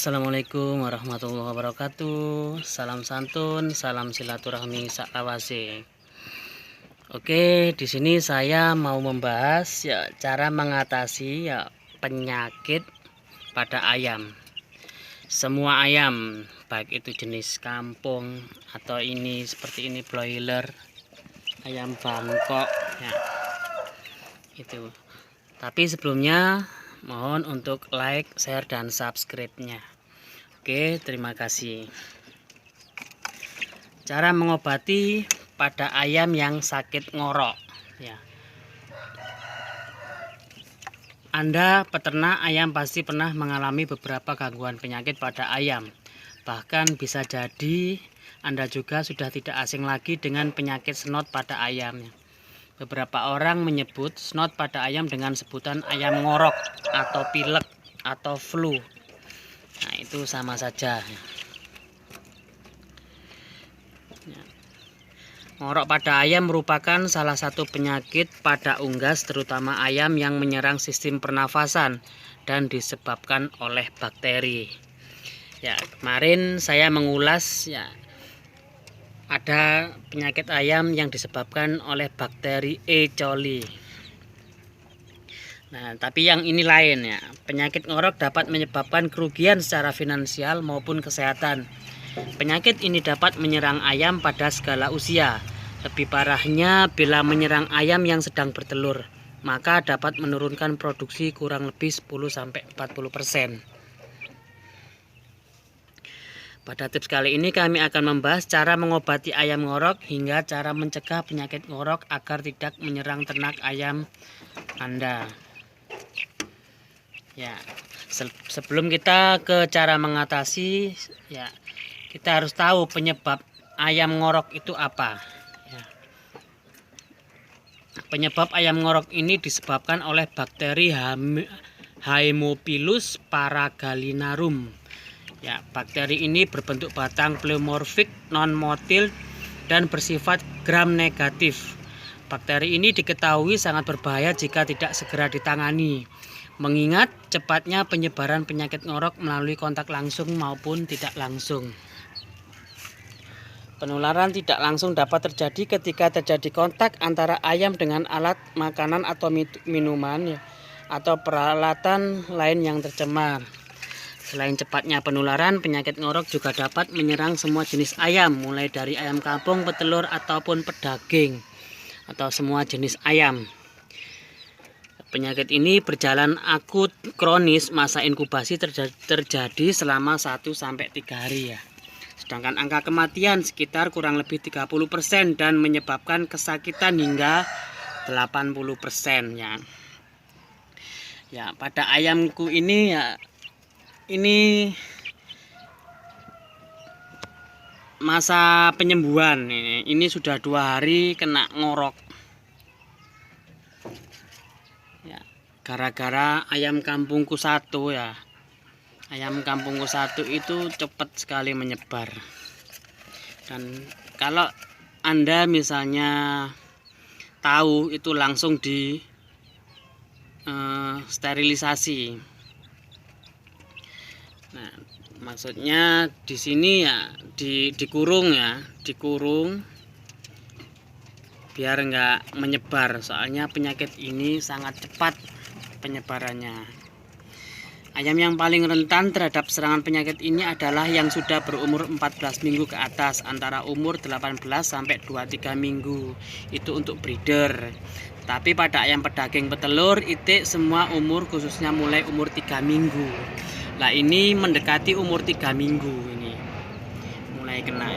Assalamualaikum warahmatullahi wabarakatuh. Salam santun, salam silaturahmi saklawase. Oke, di sini saya mau membahas cara mengatasi penyakit pada ayam. Semua ayam, baik itu jenis kampung atau ini seperti ini broiler, ayam Bangkok itu. Tapi sebelumnya mohon untuk like, share, dan subscribe-nya. Oke, terima kasih. Cara mengobati pada ayam yang sakit ngorok. Anda peternak ayam pasti pernah mengalami beberapa gangguan penyakit pada ayam. Bahkan bisa jadi Anda juga sudah tidak asing lagi dengan penyakit snot pada ayam. Beberapa orang menyebut snot pada ayam dengan sebutan ayam ngorok atau pilek atau flu. Nah, itu sama saja. Ngorok pada ayam merupakan salah satu penyakit pada unggas, terutama ayam yang menyerang sistem pernafasan dan disebabkan oleh bakteri. Kemarin saya mengulas ada penyakit ayam yang disebabkan oleh bakteri E. coli. Nah, tapi yang ini lain Penyakit ngorok dapat menyebabkan kerugian secara finansial maupun kesehatan. Penyakit ini dapat menyerang ayam pada segala usia. Lebih parahnya bila menyerang ayam yang sedang bertelur, maka dapat menurunkan produksi kurang lebih 10-40%. Pada tips kali ini kami akan membahas cara mengobati ayam ngorok hingga cara mencegah penyakit ngorok agar tidak menyerang ternak ayam Anda. Sebelum kita ke cara mengatasi, kita harus tahu penyebab ayam ngorok itu apa. Penyebab ayam ngorok ini disebabkan oleh bakteri Haemophilus paragalinarum. Bakteri ini berbentuk batang pleomorfik, non-motil, dan bersifat gram negatif. Bakteri ini diketahui sangat berbahaya jika tidak segera ditangani, mengingat cepatnya penyebaran penyakit ngorok melalui kontak langsung maupun tidak langsung. Penularan tidak langsung dapat terjadi ketika terjadi kontak antara ayam dengan alat makanan atau minuman atau peralatan lain yang tercemar. Selain cepatnya penularan, penyakit ngorok juga dapat menyerang semua jenis ayam, mulai dari ayam kampung, petelur, ataupun pedaging, atau semua jenis ayam. Penyakit ini berjalan akut kronis, masa inkubasi terjadi selama 1-3 hari Sedangkan angka kematian sekitar kurang lebih 30% dan menyebabkan kesakitan hingga 80%. Pada ayamku ini ini masa penyembuhan. Ini sudah 2 hari kena ngorok. Gara-gara ayam kampungku satu Ayam kampungku satu itu cepat sekali menyebar. Dan kalau Anda misalnya tahu, itu langsung di sterilisasi. Nah, maksudnya di sini dikurung biar enggak menyebar. Soalnya penyakit ini sangat cepat penyebarannya. Ayam yang paling rentan terhadap serangan penyakit ini adalah yang sudah berumur 14 minggu ke atas, antara umur 18 sampai 23 minggu. Itu untuk breeder. Tapi pada ayam pedaging petelur, itik semua umur, khususnya mulai umur 3 minggu. Nah, ini mendekati umur 3 minggu ini mulai kena.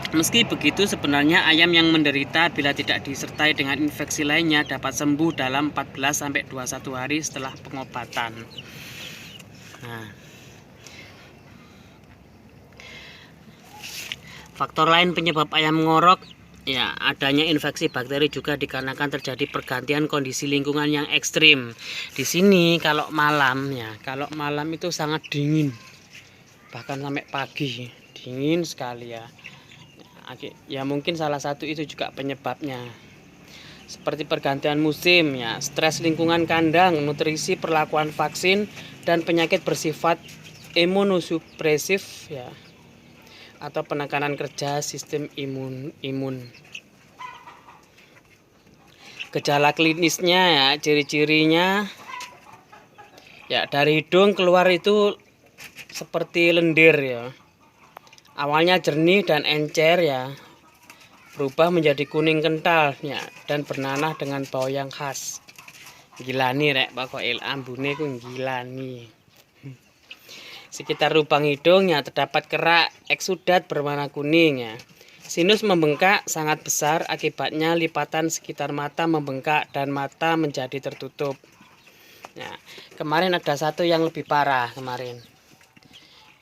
Meski begitu, sebenarnya ayam yang menderita bila tidak disertai dengan infeksi lainnya dapat sembuh dalam 14-21 hari setelah pengobatan. Faktor lain penyebab ayam ngorok adanya infeksi bakteri juga dikarenakan terjadi pergantian kondisi lingkungan yang ekstrim. Di sini kalau malam itu sangat dingin, bahkan sampai pagi dingin sekali mungkin salah satu itu juga penyebabnya. Seperti pergantian musim stres lingkungan kandang, nutrisi, perlakuan vaksin, dan penyakit bersifat imunosupresif ya, atau penekanan kerja sistem imun. Gejala klinisnya ya, ciri-cirinya ya, dari hidung keluar itu seperti lendir ya. Awalnya jernih dan encer ya, berubah menjadi kuning kental ya, dan bernanah dengan bau yang khas. Gilani rek pokoknya ambune ku gilani. Sekitar lubang hidung ya terdapat kerak eksudat berwarna kuning ya. Sinus membengkak sangat besar, akibatnya lipatan sekitar mata membengkak dan mata menjadi tertutup. Ya, kemarin ada satu yang lebih parah kemarin.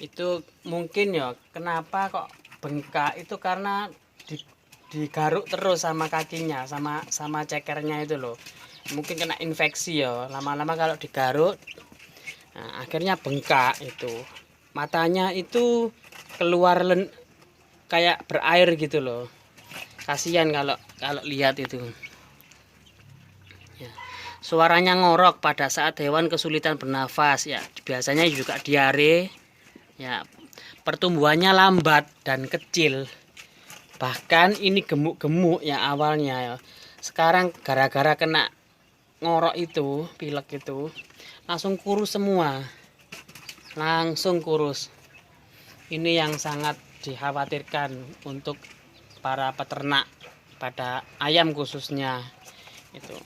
Itu mungkin ya, kenapa kok bengkak itu karena digaruk terus sama kakinya, sama cekernya itu loh. Mungkin kena infeksi ya. Lama-lama kalau digaruk, nah, akhirnya bengkak itu. Matanya itu keluar kayak berair gitu loh. Kasihan kalau lihat itu. Ya. Suaranya ngorok pada saat hewan kesulitan bernafas ya. Biasanya juga diare. Ya, pertumbuhannya lambat dan kecil. Bahkan ini gemuk-gemuk ya awalnya ya. Sekarang gara-gara kena ngorok itu, pilek itu, langsung kurus semua. Langsung kurus. Ini yang sangat dikhawatirkan untuk para peternak, pada ayam khususnya itu.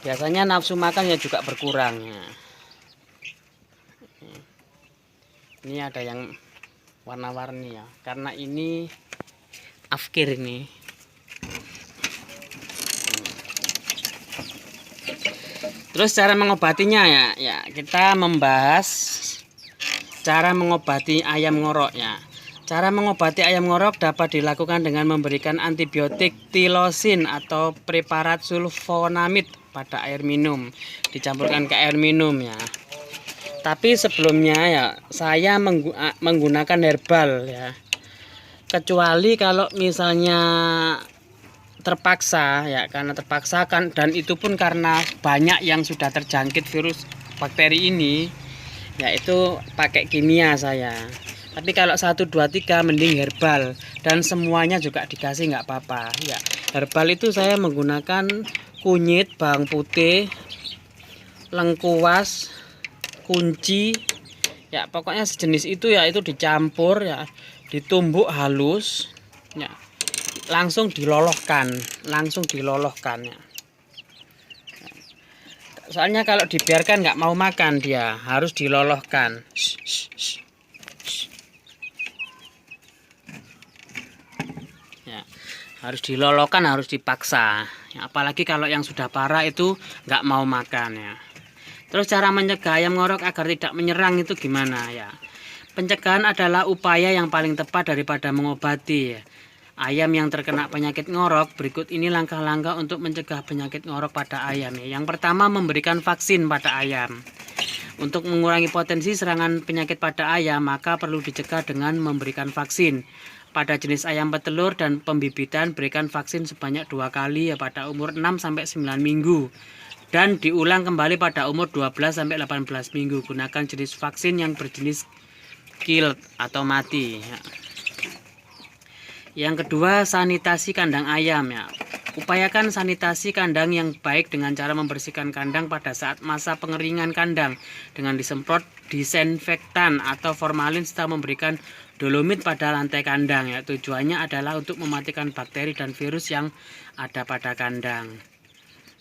Biasanya nafsu makan ya juga berkurang ya. Ini ada yang warna-warni ya, karena ini afkir ini. Terus cara mengobatinya ya kita membahas cara mengobati ayam ngorok ya. Cara mengobati ayam ngorok dapat dilakukan dengan memberikan antibiotik tilosin atau preparat sulfonamid pada air minum, dicampurkan ke air minum ya. Tapi sebelumnya ya saya menggunakan herbal ya. Kecuali kalau misalnya terpaksa ya, karena terpaksa kan, dan itu pun karena banyak yang sudah terjangkit virus bakteri ini, yaitu pakai kimia saya. Tapi kalau 1, 2, 3 mending herbal, dan semuanya juga dikasih nggak apa-apa ya. Herbal itu saya menggunakan kunyit, bawang putih, lengkuas, kunci ya, pokoknya sejenis itu ya, itu dicampur ya, ditumbuk halus ya, langsung dilolohkan ya. Soalnya kalau dibiarkan nggak mau makan, dia harus dilolohkan. Ya, harus dilolohkan, harus dipaksa ya, apalagi kalau yang sudah parah itu nggak mau makan ya. Terus cara mencegah ayam ngorok agar tidak menyerang itu gimana ya? Pencegahan adalah upaya yang paling tepat daripada mengobati ya. Ayam yang terkena penyakit ngorok, berikut ini langkah-langkah untuk mencegah penyakit ngorok pada ayam ya. Yang pertama, memberikan vaksin pada ayam. Untuk mengurangi potensi serangan penyakit pada ayam, maka perlu dicegah dengan memberikan vaksin. Pada jenis ayam petelur dan pembibitan, berikan vaksin sebanyak 2 kali ya, pada umur 6-9 minggu. Dan diulang kembali pada umur 12-18 minggu. Gunakan jenis vaksin yang berjenis kill atau mati ya. Yang kedua, sanitasi kandang ayam ya. Upayakan sanitasi kandang yang baik dengan cara membersihkan kandang pada saat masa pengeringan kandang dengan disemprot disinfektan atau formalin serta memberikan dolomit pada lantai kandang ya. Tujuannya adalah untuk mematikan bakteri dan virus yang ada pada kandang.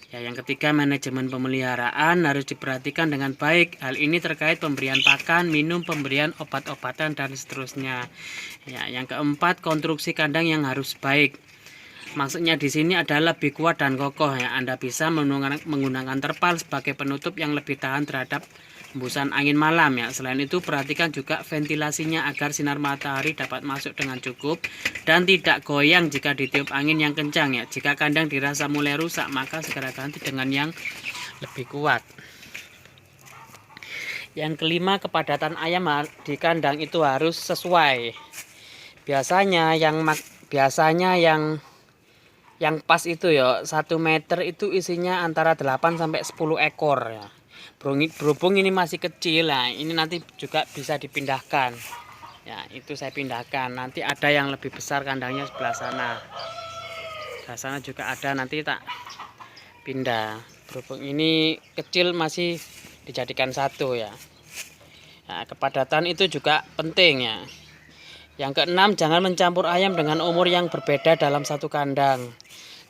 Ya, yang ketiga, manajemen pemeliharaan harus diperhatikan dengan baik. Hal ini terkait pemberian pakan, minum, pemberian obat-obatan, dan seterusnya. Ya, yang keempat, konstruksi kandang yang harus baik. Maksudnya di sini adalah lebih kuat dan kokoh ya. Anda bisa menggunakan terpal sebagai penutup yang lebih tahan terhadap hembusan angin malam ya. Selain itu, perhatikan juga ventilasinya agar sinar matahari dapat masuk dengan cukup dan tidak goyang jika ditiup angin yang kencang ya. Jika kandang dirasa mulai rusak, maka segera ganti dengan yang lebih kuat. Yang kelima, kepadatan ayam di kandang itu harus sesuai. Biasanya yang yang pas itu ya 1 meter itu isinya antara 8 sampai 10 ekor ya. Berhubung ini masih kecil lah, ini nanti juga bisa dipindahkan. Ya, itu saya pindahkan. Nanti ada yang lebih besar kandangnya sebelah sana. Sebelah sana juga ada, nanti tak pindah. Berhubung ini kecil masih dijadikan satu ya. Nah, kepadatan itu juga penting ya. Yang keenam, jangan mencampur ayam dengan umur yang berbeda dalam satu kandang.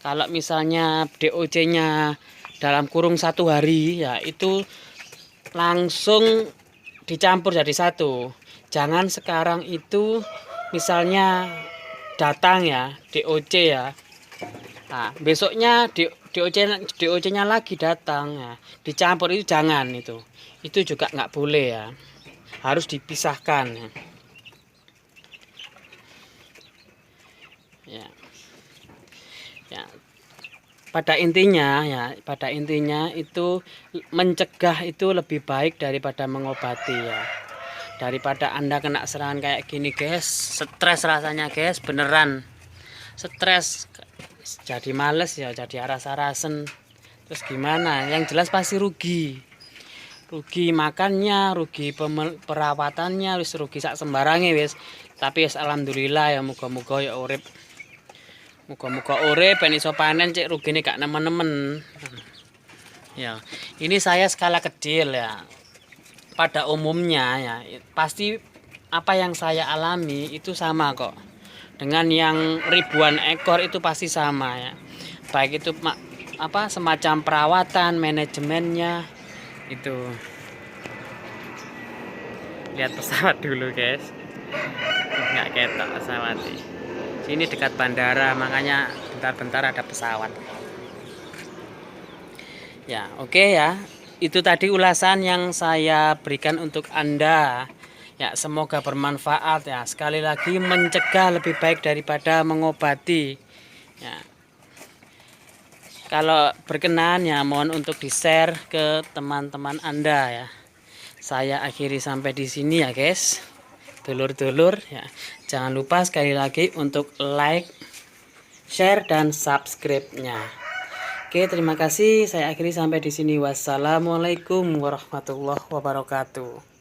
Kalau misalnya DOC-nya dalam kurung 1 hari ya itu langsung dicampur jadi satu. Jangan sekarang itu misalnya datang ya DOC ya. Nah, besoknya DOC-nya lagi datang ya. Dicampur itu jangan itu. Itu juga nggak boleh ya. Harus dipisahkan ya. Ya. Ya, pada intinya itu mencegah itu lebih baik daripada mengobati ya. Daripada Anda kena serangan kayak gini guys, stres rasanya guys, beneran stres, jadi males ya, jadi aras-arasen. Terus gimana, yang jelas pasti rugi makannya, rugi perawatannya, wis rugi sak sembarangnya wis. Tapi wis alhamdulillah ya, muga-muga ya urip. Muga-muga urip ben iso panen, cek rugine gak nemen-nemen. Ya, ini saya skala kecil ya. Pada umumnya ya, pasti apa yang saya alami itu sama kok. Dengan yang ribuan ekor itu pasti sama ya. Baik itu semacam perawatan, manajemennya itu. Lihat pesawat dulu, guys. Nggak ketok pesawat sih. Sini dekat bandara, makanya bentar-bentar ada pesawat. Ya, oke ya. Itu tadi ulasan yang saya berikan untuk Anda. Ya, semoga bermanfaat ya. Sekali lagi, mencegah lebih baik daripada mengobati. Ya. Kalau berkenan ya mohon untuk di-share ke teman-teman Anda ya. Saya akhiri sampai di sini ya, guys. Dulur-dulur ya. Jangan lupa sekali lagi untuk like, share dan subscribe-nya. Oke, terima kasih. Saya akhiri sampai di sini. Wassalamualaikum warahmatullahi wabarakatuh.